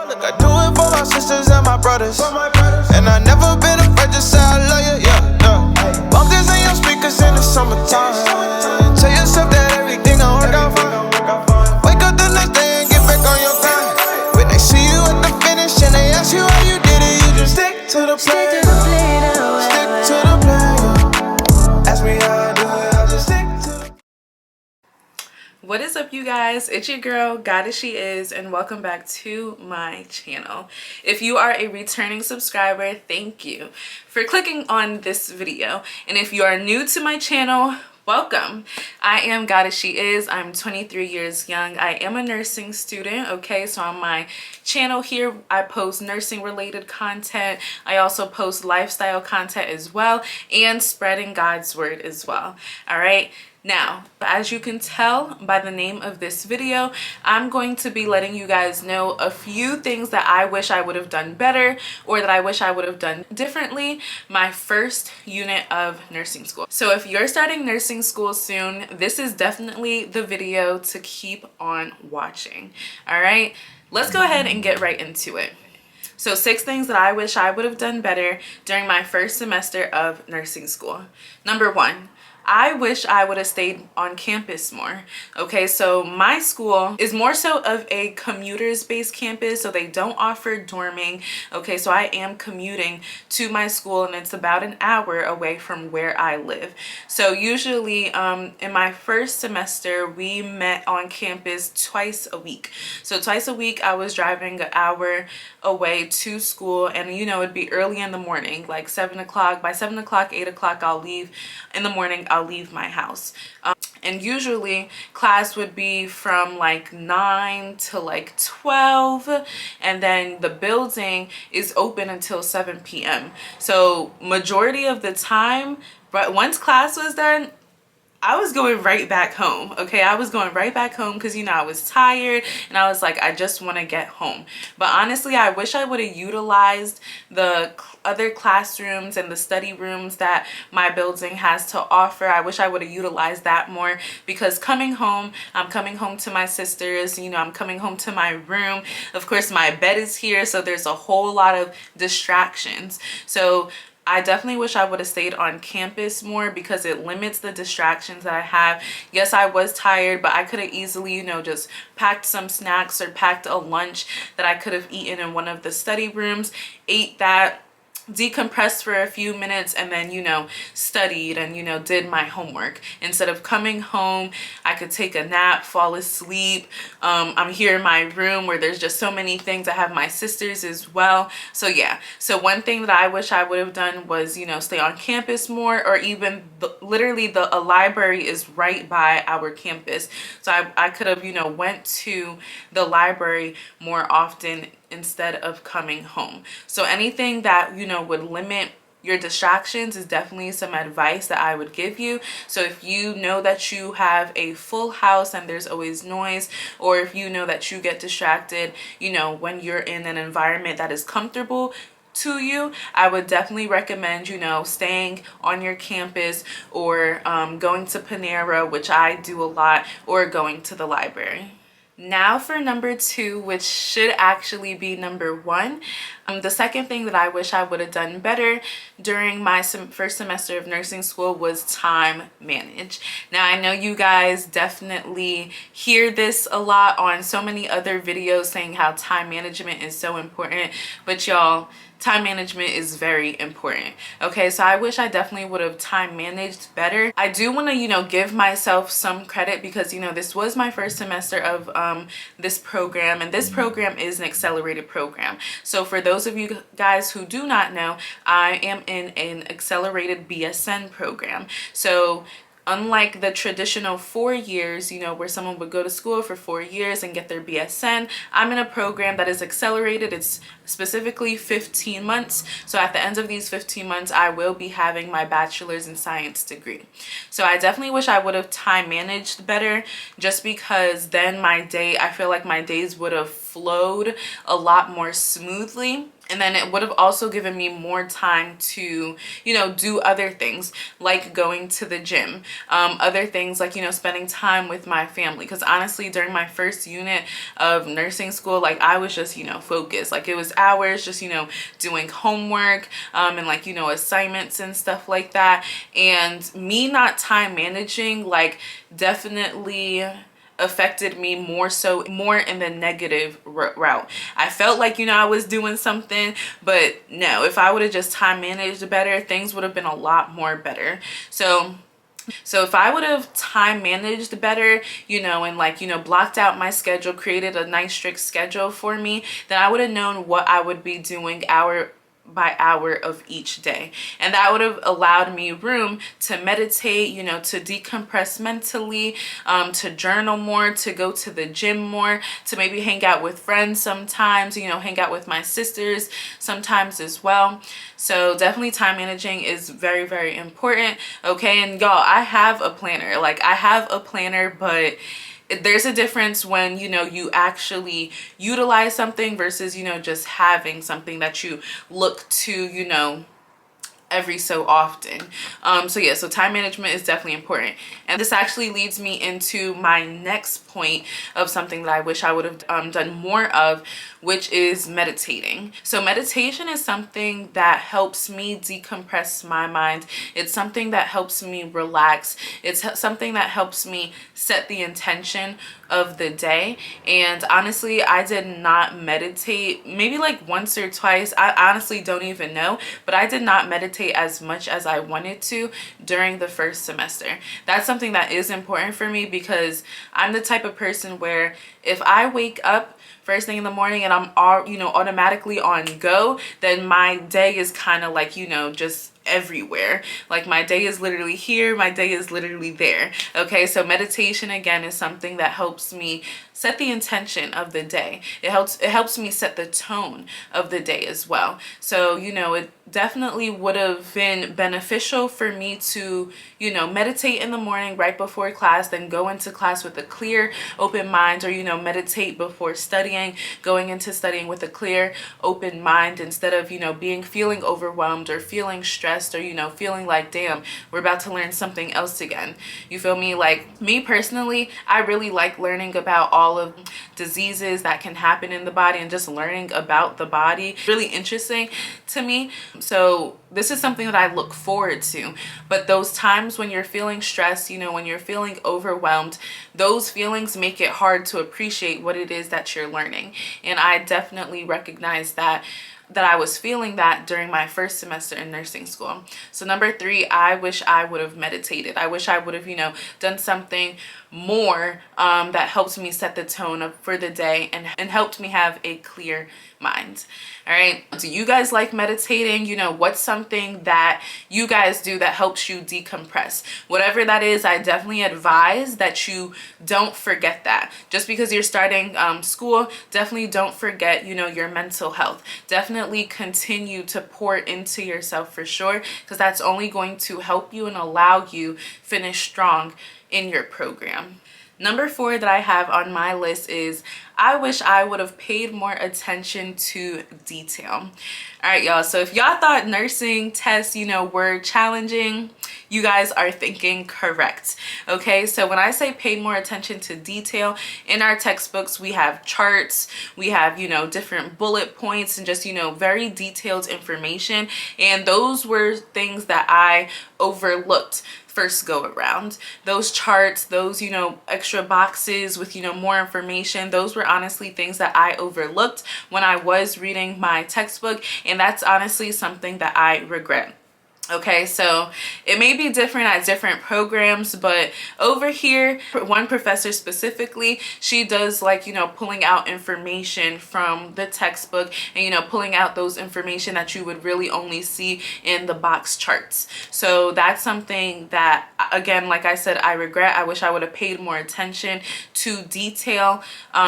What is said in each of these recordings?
Look, I do it for my sisters and my brothers. And I never been afraid to say I love you, yeah, yeah. Bump this in your speakers in the summertime. Tell yourself that everything gon' work out fine. Wake up the next day and get back on your grind. When they see you at the finish and they ask you how you did it, you just stick to the plan. Stick to the plan. Ask me how I do it, I just stick to the plan. What is up, you guys? It's your girl GoddesSheIs, and welcome back to my channel. If you are a returning subscriber, thank you for clicking on this video. And if you are new to my channel, welcome. I am GoddesSheIs. I'm 23 years young. I am a nursing student, okay? So on my channel here, I post nursing related content. I also post lifestyle content as well, and spreading God's word as well. All right. Now, as you can tell by the name of this video, I'm going to be letting you guys know a few things that I wish I would have done better or that I wish I would have done differently my first unit of nursing school. So if you're starting nursing school soon, this is definitely the video to keep on watching. All right, let's go ahead and get right into it. So 6 things that I wish I would have done better during my first semester of nursing school. Number 1, I wish I would have stayed on campus more. Okay, so my school is more so of a commuters-based campus, so they don't offer dorming. Okay, so I am commuting to my school, and it's about an hour away from where I live. So usually in my first semester, we met on campus twice a week. So twice a week, I was driving an hour away to school, and you know, it'd be early in the morning, like 7 o'clock. By 7 o'clock, 8 o'clock, I'll leave. In the morning, I'll leave my house. And usually class would be from like 9 to like 12, and then the building is open until 7 p.m. So majority of the time, but once class was done, I was going right back home. Okay, I was going right back home because, you know, I was tired and I was like, I just want to get home. But honestly, I wish I would have utilized the other classrooms and the study rooms that my building has to offer. I wish I would have utilized that more, because coming home, I'm coming home to my sisters, you know, I'm coming home to my room. Of course, my bed is here, so there's a whole lot of distractions. So I definitely wish I would have stayed on campus more, because it limits the distractions that I have. Yes, I was tired, but I could have easily, you know, just packed some snacks or packed a lunch that I could have eaten in one of the study rooms, ate that, decompressed for a few minutes, and then, you know, studied and, you know, did my homework. Instead of coming home, I could take a nap, fall asleep. I'm here in my room where there's just so many things. I have my sisters as well. So yeah, so one thing that I wish I would have done was, you know, stay on campus more, or even literally a library is right by our campus. So I could have, you know, went to the library more often instead of coming home. So anything that, you know, would limit your distractions is definitely some advice that I would give you. So if you know that you have a full house and there's always noise, or if you know that you get distracted, you know, when you're in an environment that is comfortable to you, I would definitely recommend, you know, staying on your campus, or going to Panera, which I do a lot, or going to the library. Now for number 2, which should actually be number 1. The second thing that I wish I would have done better during my first semester of nursing school was time manage. Now, I know you guys definitely hear this a lot on so many other videos saying how time management is so important, but y'all, time management is very important. Okay, so I wish I definitely would have time managed better. I do want to, you know, give myself some credit, because, you know, this was my first semester of this program, and this program is an accelerated program. So for those of you guys who do not know, I am in an accelerated BSN program. So unlike the traditional 4 years, you know, where someone would go to school for 4 years and get their BSN, I'm in a program that is accelerated. It's specifically 15 months. So at the end of these 15 months, I will be having my bachelor's in science degree. So I definitely wish I would have time managed better, just because then I feel like my days would have flowed a lot more smoothly. And then it would have also given me more time to, you know, do other things like going to the gym, other things like, you know, spending time with my family. Because honestly, during my first unit of nursing school, like I was just, you know, focused. Like it was hours just, you know, doing homework and like, you know, assignments and stuff like that. And me not time managing, like definitely affected me more in the negative route. I felt like, you know, I was doing something, but no, if I would have just time managed better, things would have been a lot more better. So if I would have time managed better, you know, and like, you know, blocked out my schedule, created a nice strict schedule for me, then I would have known what I would be doing hour by hour of each day. And that would have allowed me room to meditate, you know, to decompress mentally, to journal more, to go to the gym more, to maybe hang out with friends sometimes, you know, hang out with my sisters sometimes as well. So definitely time managing is very, very important. Okay. And y'all, I have a planner. Like I have a planner, but there's a difference when, you know, you actually utilize something versus, you know, just having something that you look to, you know, every so often. So yeah, so time management is definitely important. And this actually leads me into my next point of something that I wish I would have done more of, which is meditating. So meditation is something that helps me decompress my mind. It's something that helps me relax. It's something that helps me set the intention of the day. And honestly, I did not meditate maybe like once or twice. I honestly don't even know, but I did not meditate as much as I wanted to during the first semester. That's something that is important for me because I'm the type of person where if I wake up first thing in the morning and I'm all, you know, automatically on go, then my day is kind of like, you know, just everywhere. Like my day is literally here, my day is literally there. Okay, so meditation again is something that helps me set the intention of the day. It helps me set the tone of the day as well. So, you know, it definitely would have been beneficial for me to, you know, meditate in the morning right before class, then go into class with a clear, open mind, or, you know, meditate before studying, going into studying with a clear, open mind instead of, you know, feeling overwhelmed or feeling stressed or, you know, feeling like, damn, we're about to learn something else again. You feel me? Like me personally, I really like learning about all of diseases that can happen in the body and just learning about the body. Really interesting to me. So this is something that I look forward to. But those times when you're feeling stressed, you know, when you're feeling overwhelmed, those feelings make it hard to appreciate what it is that you're learning. And I definitely recognize that I was feeling that during my first semester in nursing school. So number 3, I wish I would have meditated. I wish I would have, you know, done something more that helped me set the tone for the day and helped me have a clear mind. All right, do you guys like meditating? You know, what's something that you guys do that helps you decompress? Whatever that is, I definitely advise that you don't forget that. Just because you're starting school, definitely don't forget, you know, your mental health. Definitely continue to pour into yourself for sure, because that's only going to help you and allow you finish strong in your program. Number 4 that I have on my list is I wish I would have paid more attention to detail. All right, y'all. So if y'all thought nursing tests, you know, were challenging, you guys are thinking correct. Okay, so when I say pay more attention to detail, in our textbooks, we have charts, we have, you know, different bullet points and just, you know, very detailed information. And those were things that I overlooked first go around. Those charts, those, you know, extra boxes with, you know, more information, those were honestly things that I overlooked when I was reading my textbook, and that's honestly something that I regret. Okay, so it may be different at different programs, but over here, one professor specifically, she does like, you know, pulling out information from the textbook and, you know, pulling out those information that you would really only see in the box charts. So that's something that, again, like I said, I regret. I wish I would have paid more attention to detail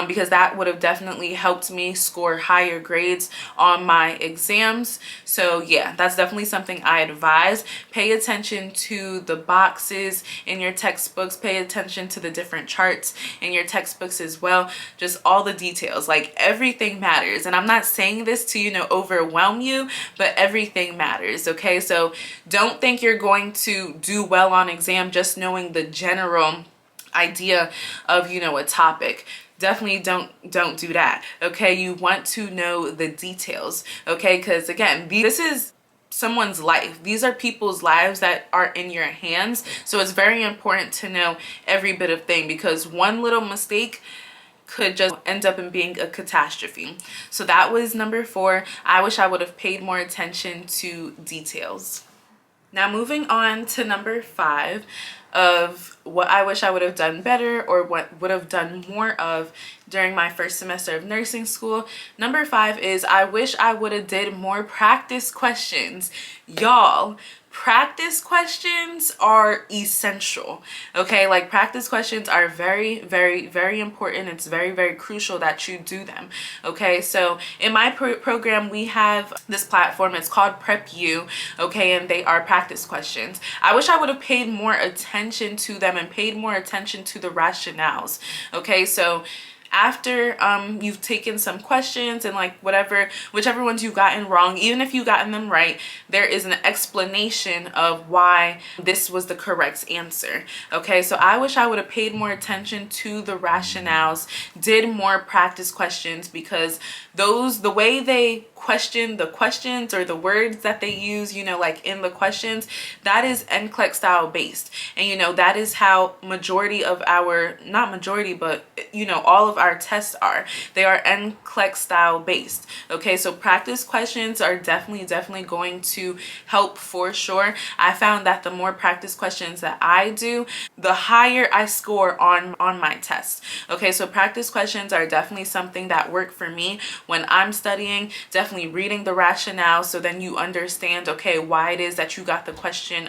because that would have definitely helped me score higher grades on my exams. So yeah, that's definitely something I advise supplies, pay attention to the boxes in your textbooks, pay attention to the different charts in your textbooks as well. Just all the details, like everything matters. And I'm not saying this to, you know, overwhelm you, but everything matters. Okay, so don't think you're going to do well on exam just knowing the general idea of, you know, a topic. Definitely don't do that. Okay, you want to know the details. Okay, because again, this is someone's life. These are people's lives that are in your hands. So it's very important to know every bit of thing, because one little mistake could just end up in being a catastrophe. So that was number 4. I wish I would have paid more attention to details. Now moving on to number 5 of what I wish I would have done better, or what would have done more of during my first semester of nursing school. Number 5 is I wish I would have did more practice questions. Y'all, practice questions are essential. Okay, like practice questions are very, very, very important. It's very, very crucial that you do them. Okay, so in my program we have this platform. It's called Prep U. Okay, and they are practice questions. I wish I would have paid more attention to them and paid more attention to the rationales. Okay, so after you've taken some questions and like whichever ones you've gotten wrong, even if you've gotten them right, there is an explanation of why this was the correct answer. Okay, so I wish I would have paid more attention to the rationales, did more practice questions, because the way they question the questions, or the words that they use, you know, like in the questions, that is NCLEX style based. And you know, that is how majority of our, not majority, but you know, all of our tests are. They are NCLEX style based. Okay, so practice questions are definitely going to help for sure. I found that the more practice questions that I do, the higher I score on my test. Okay, so practice questions are definitely something that work for me when I'm studying. Definitely reading the rationale, so then you understand, okay, why it is that you got the question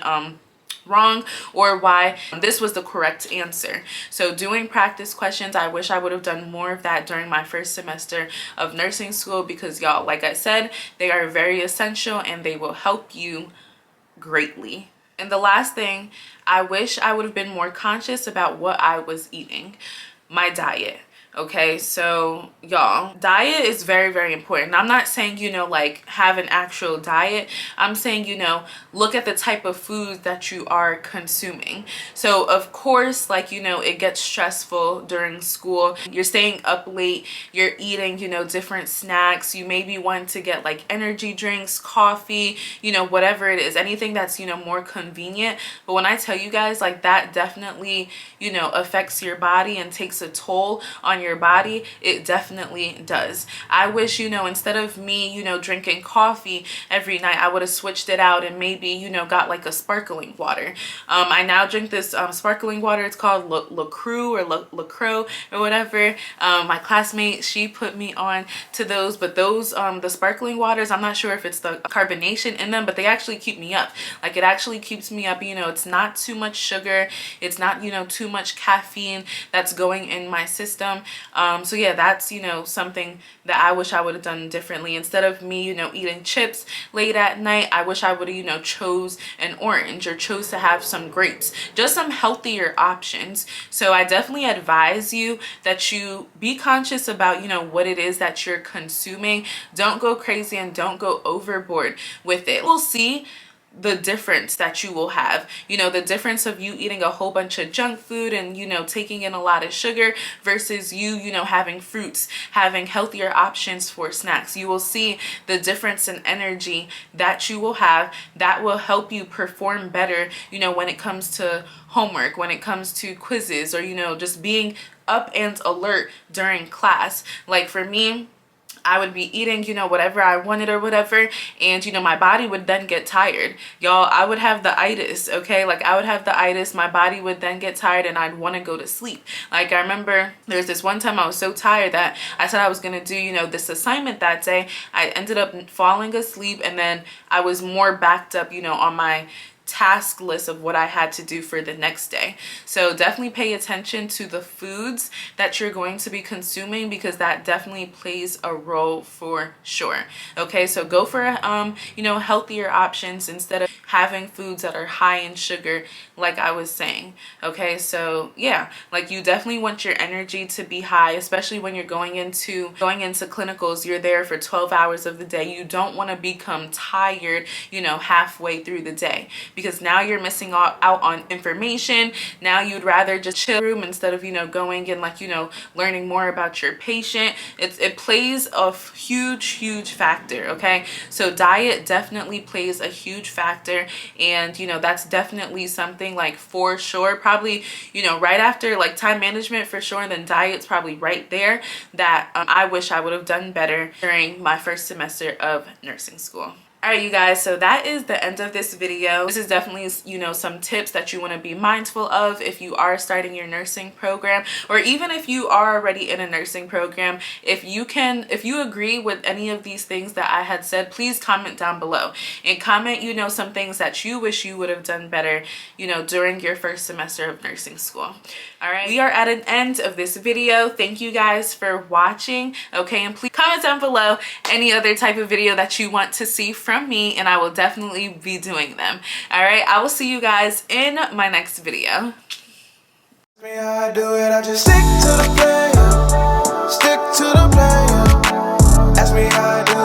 wrong, or why this was the correct answer. So doing practice questions, I wish I would have done more of that during my first semester of nursing school, because y'all, like I said, they are very essential and they will help you greatly. And the last thing, I wish I would have been more conscious about what I was eating, my diet. Okay, so y'all, diet is very, very important. I'm not saying, you know, like have an actual diet. I'm saying, you know, look at the type of food that you are consuming. So of course, like, you know, it gets stressful during school. You're staying up late, you're eating, you know, different snacks. You maybe want to get like energy drinks, coffee, you know, whatever it is, anything that's, you know, more convenient. But when I tell you guys, like, that definitely, you know, affects your body and takes a toll on your body. It definitely does. I wish, you know, instead of me, you know, drinking coffee every night, I would have switched it out and maybe, you know, got like a sparkling water. I now drink this sparkling water. It's called 𝔬𝕉 or whatever. My classmate, she put me on to those, but those the sparkling waters, I'm not sure if it's the carbonation in them, but they actually keep me up. Like, it actually keeps me up. You know, it's not too much sugar, it's not, you know, too much caffeine that's going in my system. So yeah, that's, you know, something that I wish I would have done differently. Instead of me, you know, eating chips late at night, I wish I would have, you know, chose an orange or chose to have some grapes, just some healthier options. So I definitely advise you that you be conscious about, you know, what it is that you're consuming. Don't go crazy and don't go overboard with it. We'll see the difference that you will have, you know, the difference of you eating a whole bunch of junk food and, you know, taking in a lot of sugar versus you know, having fruits, having healthier options for snacks. You will see the difference in energy that you will have that will help you perform better, you know, when it comes to homework, when it comes to quizzes, or, you know, just being up and alert during class. Like for me, I would be eating, you know, whatever I wanted or whatever, and, you know, my body would then get tired. Y'all, I would have the itis, okay? Like, I would have the itis, my body would then get tired, and I'd want to go to sleep. Like, I remember there's this one time I was so tired that I said I was going to do, you know, this assignment that day. I ended up falling asleep, and then I was more backed up, you know, on my task list of what I had to do for the next day. So definitely pay attention to the foods that you're going to be consuming, because that definitely plays a role for sure. Okay, so go for you know, healthier options instead of having foods that are high in sugar, like I was saying. Okay, so yeah, like you definitely want your energy to be high, especially when you're going into clinicals. You're there for 12 hours of the day. You don't want to become tired, you know, halfway through the day, because now you're missing out on information. Now you'd rather just chill room instead of, you know, going and, like, you know, learning more about your patient. It plays a huge factor. Okay, so diet definitely plays a huge factor, and you know, that's definitely something, like, for sure, probably, you know, right after like time management for sure, and then diet's probably right there, that I wish I would have done better during my first semester of nursing school. All right, you guys, so that is the end of this video. This is definitely, you know, some tips that you want to be mindful of if you are starting your nursing program, or even if you are already in a nursing program. If you agree with any of these things that I had said, please comment down below and comment, you know, some things that you wish you would have done better, you know, during your first semester of nursing school. All right, we are at an end of this video. Thank you guys for watching. Okay, and please comment down below any other type of video that you want to see from me, and I will definitely be doing them. All right, I will see you guys in my next video. Me how I do it, I just stick to the plan, stick to the plan. Ask me how I do it.